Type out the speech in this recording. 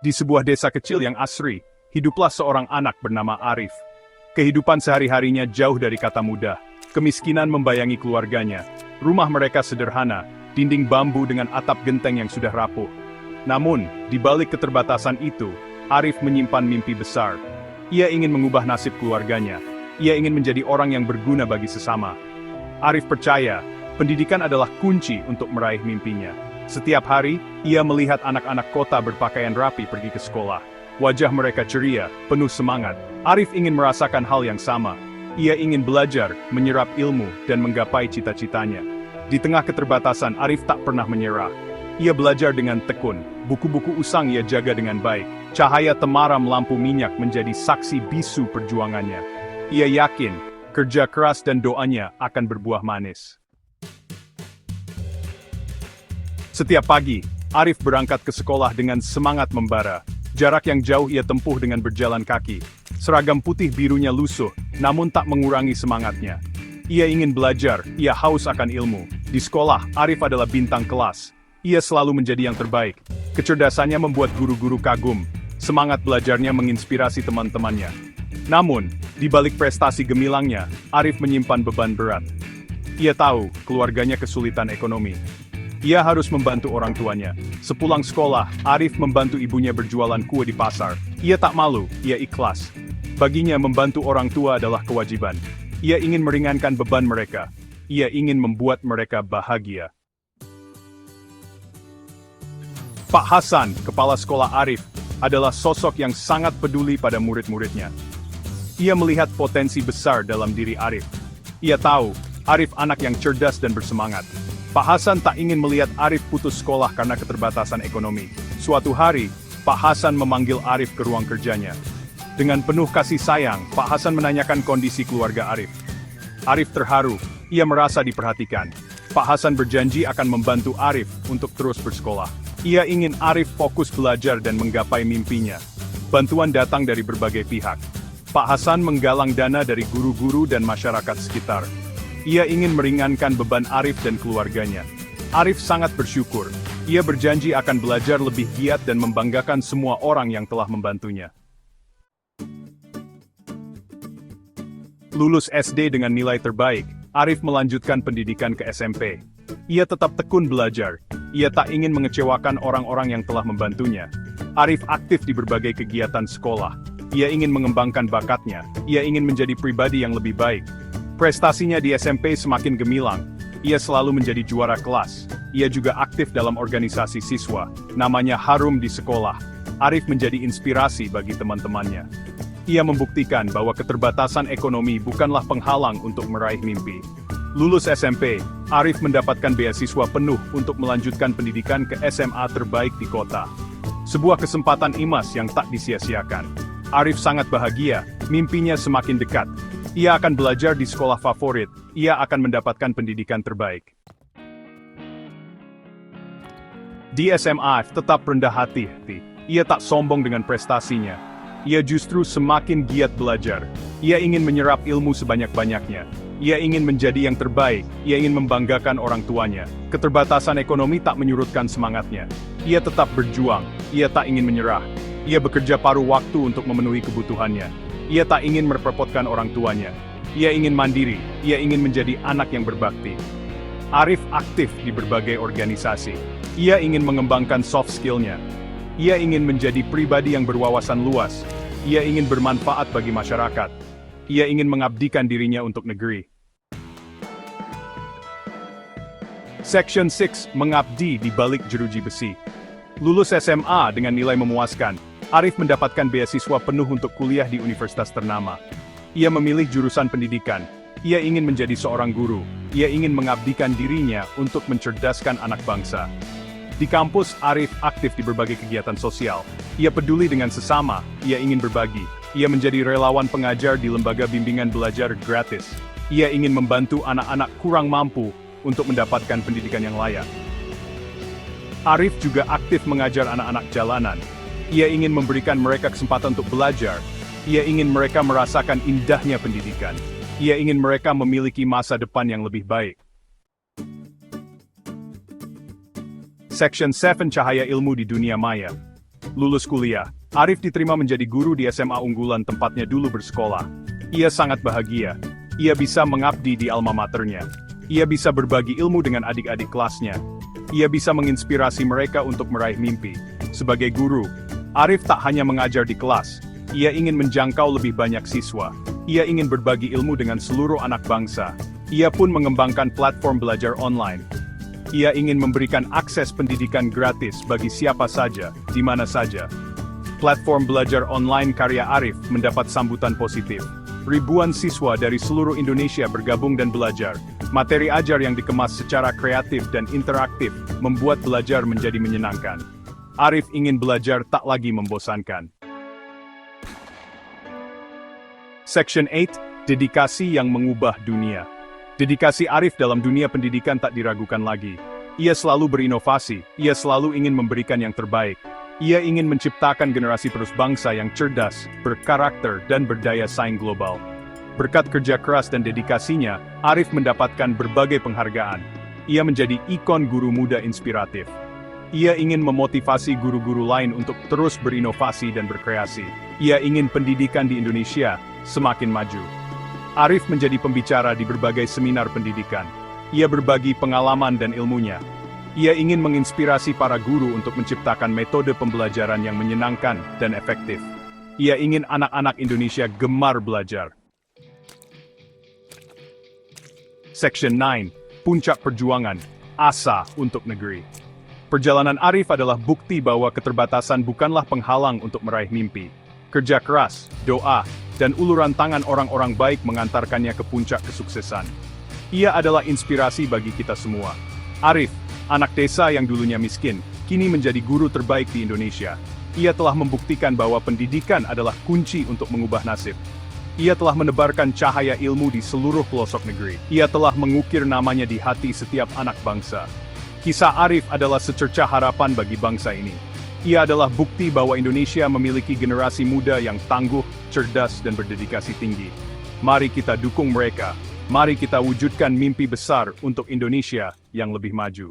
Di sebuah desa kecil yang asri, hiduplah seorang anak bernama Arif. Kehidupan sehari-harinya jauh dari kata mudah. Kemiskinan membayangi keluarganya. Rumah mereka sederhana, dinding bambu dengan atap genteng yang sudah rapuh. Namun, di balik keterbatasan itu, Arif menyimpan mimpi besar. Ia ingin mengubah nasib keluarganya. Ia ingin menjadi orang yang berguna bagi sesama. Arif percaya, pendidikan adalah kunci untuk meraih mimpinya. Setiap hari, ia melihat anak-anak kota berpakaian rapi pergi ke sekolah. Wajah mereka ceria, penuh semangat. Arif ingin merasakan hal yang sama. Ia ingin belajar, menyerap ilmu, dan menggapai cita-citanya. Di tengah keterbatasan, Arif tak pernah menyerah. Ia belajar dengan tekun. Buku-buku usang ia jaga dengan baik. Cahaya temaram lampu minyak menjadi saksi bisu perjuangannya. Ia yakin, kerja keras dan doanya akan berbuah manis. Setiap pagi, Arif berangkat ke sekolah dengan semangat membara. Jarak yang jauh ia tempuh dengan berjalan kaki. Seragam putih birunya lusuh, namun tak mengurangi semangatnya. Ia ingin belajar, ia haus akan ilmu. Di sekolah, Arif adalah bintang kelas. Ia selalu menjadi yang terbaik. Kecerdasannya membuat guru-guru kagum. Semangat belajarnya menginspirasi teman-temannya. Namun, di balik prestasi gemilangnya, Arif menyimpan beban berat. Ia tahu, keluarganya kesulitan ekonomi. Ia harus membantu orang tuanya. Sepulang sekolah, Arif membantu ibunya berjualan kue di pasar. Ia tak malu, ia ikhlas. Baginya membantu orang tua adalah kewajiban. Ia ingin meringankan beban mereka. Ia ingin membuat mereka bahagia. Pak Hasan, kepala sekolah Arif, adalah sosok yang sangat peduli pada murid-muridnya. Ia melihat potensi besar dalam diri Arif. Ia tahu, Arif anak yang cerdas dan bersemangat. Pak Hasan tak ingin melihat Arif putus sekolah karena keterbatasan ekonomi. Suatu hari, Pak Hasan memanggil Arif ke ruang kerjanya. Dengan penuh kasih sayang, Pak Hasan menanyakan kondisi keluarga Arif. Arif terharu, ia merasa diperhatikan. Pak Hasan berjanji akan membantu Arif untuk terus bersekolah. Ia ingin Arif fokus belajar dan menggapai mimpinya. Bantuan datang dari berbagai pihak. Pak Hasan menggalang dana dari guru-guru dan masyarakat sekitar. Ia ingin meringankan beban Arif dan keluarganya. Arif sangat bersyukur. Ia berjanji akan belajar lebih giat dan membanggakan semua orang yang telah membantunya. Lulus SD dengan nilai terbaik, Arif melanjutkan pendidikan ke SMP. Ia tetap tekun belajar. Ia tak ingin mengecewakan orang-orang yang telah membantunya. Arif aktif di berbagai kegiatan sekolah. Ia ingin mengembangkan bakatnya. Ia ingin menjadi pribadi yang lebih baik. Prestasinya di SMP semakin gemilang. Ia selalu menjadi juara kelas. Ia juga aktif dalam organisasi siswa. Namanya harum di sekolah. Arif menjadi inspirasi bagi teman-temannya. Ia membuktikan bahwa keterbatasan ekonomi bukanlah penghalang untuk meraih mimpi. Lulus SMP, Arif mendapatkan beasiswa penuh untuk melanjutkan pendidikan ke SMA terbaik di kota. Sebuah kesempatan emas yang tak disia-siakan. Arif sangat bahagia, mimpinya semakin dekat. Ia akan belajar di sekolah favorit, ia akan mendapatkan pendidikan terbaik. Di SMA, Arif tetap rendah hati. Ia tak sombong dengan prestasinya. Ia justru semakin giat belajar. Ia ingin menyerap ilmu sebanyak-banyaknya. Ia ingin menjadi yang terbaik, ia ingin membanggakan orang tuanya. Keterbatasan ekonomi tak menyurutkan semangatnya. Ia tetap berjuang, ia tak ingin menyerah. Ia bekerja paruh waktu untuk memenuhi kebutuhannya. Ia tak ingin merepotkan orang tuanya. Ia ingin mandiri, ia ingin menjadi anak yang berbakti. Arif aktif di berbagai organisasi. Ia ingin mengembangkan soft skill-nya. Ia ingin menjadi pribadi yang berwawasan luas. Ia ingin bermanfaat bagi masyarakat. Ia ingin mengabdikan dirinya untuk negeri. Section 6, mengabdi di balik jeruji besi. Lulus SMA dengan nilai memuaskan, Arif mendapatkan beasiswa penuh untuk kuliah di universitas ternama. Ia memilih jurusan pendidikan. Ia ingin menjadi seorang guru. Ia ingin mengabdikan dirinya untuk mencerdaskan anak bangsa. Di kampus, Arif aktif di berbagai kegiatan sosial. Ia peduli dengan sesama, ia ingin berbagi. Ia menjadi relawan pengajar di lembaga bimbingan belajar gratis. Ia ingin membantu anak-anak kurang mampu untuk mendapatkan pendidikan yang layak. Arif juga aktif mengajar anak-anak jalanan. Ia ingin memberikan mereka kesempatan untuk belajar. Ia ingin mereka merasakan indahnya pendidikan. Ia ingin mereka memiliki masa depan yang lebih baik. Section 7, cahaya ilmu di dunia maya. Lulus kuliah, Arif diterima menjadi guru di SMA unggulan tempatnya dulu bersekolah. Ia sangat bahagia. Ia bisa mengabdi di alma maternya. Ia bisa berbagi ilmu dengan adik-adik kelasnya. Ia bisa menginspirasi mereka untuk meraih mimpi. Sebagai guru, Arif tak hanya mengajar di kelas. Ia ingin menjangkau lebih banyak siswa. Ia ingin berbagi ilmu dengan seluruh anak bangsa. Ia pun mengembangkan platform belajar online. Ia ingin memberikan akses pendidikan gratis bagi siapa saja, di mana saja. Platform belajar online karya Arif mendapat sambutan positif. Ribuan siswa dari seluruh Indonesia bergabung dan belajar. Materi ajar yang dikemas secara kreatif dan interaktif membuat belajar menjadi menyenangkan. Arif ingin belajar tak lagi membosankan. Section 8, Dedikasi yang mengubah dunia. Dedikasi Arif dalam dunia pendidikan tak diragukan lagi. Ia selalu berinovasi, ia selalu ingin memberikan yang terbaik. Ia ingin menciptakan generasi penerus bangsa yang cerdas, berkarakter, dan berdaya saing global. Berkat kerja keras dan dedikasinya, Arif mendapatkan berbagai penghargaan. Ia menjadi ikon guru muda inspiratif. Ia ingin memotivasi guru-guru lain untuk terus berinovasi dan berkreasi. Ia ingin pendidikan di Indonesia semakin maju. Arif menjadi pembicara di berbagai seminar pendidikan. Ia berbagi pengalaman dan ilmunya. Ia ingin menginspirasi para guru untuk menciptakan metode pembelajaran yang menyenangkan dan efektif. Ia ingin anak-anak Indonesia gemar belajar. Section 9, Puncak Perjuangan, Asa untuk Negeri. Perjalanan Arif adalah bukti bahwa keterbatasan bukanlah penghalang untuk meraih mimpi. Kerja keras, doa, dan uluran tangan orang-orang baik mengantarkannya ke puncak kesuksesan. Ia adalah inspirasi bagi kita semua. Arif, anak desa yang dulunya miskin, kini menjadi guru terbaik di Indonesia. Ia telah membuktikan bahwa pendidikan adalah kunci untuk mengubah nasib. Ia telah menebarkan cahaya ilmu di seluruh pelosok negeri. Ia telah mengukir namanya di hati setiap anak bangsa. Kisah Arif adalah secercah harapan bagi bangsa ini. Ia adalah bukti bahwa Indonesia memiliki generasi muda yang tangguh, cerdas, dan berdedikasi tinggi. Mari kita dukung mereka. Mari kita wujudkan mimpi besar untuk Indonesia yang lebih maju.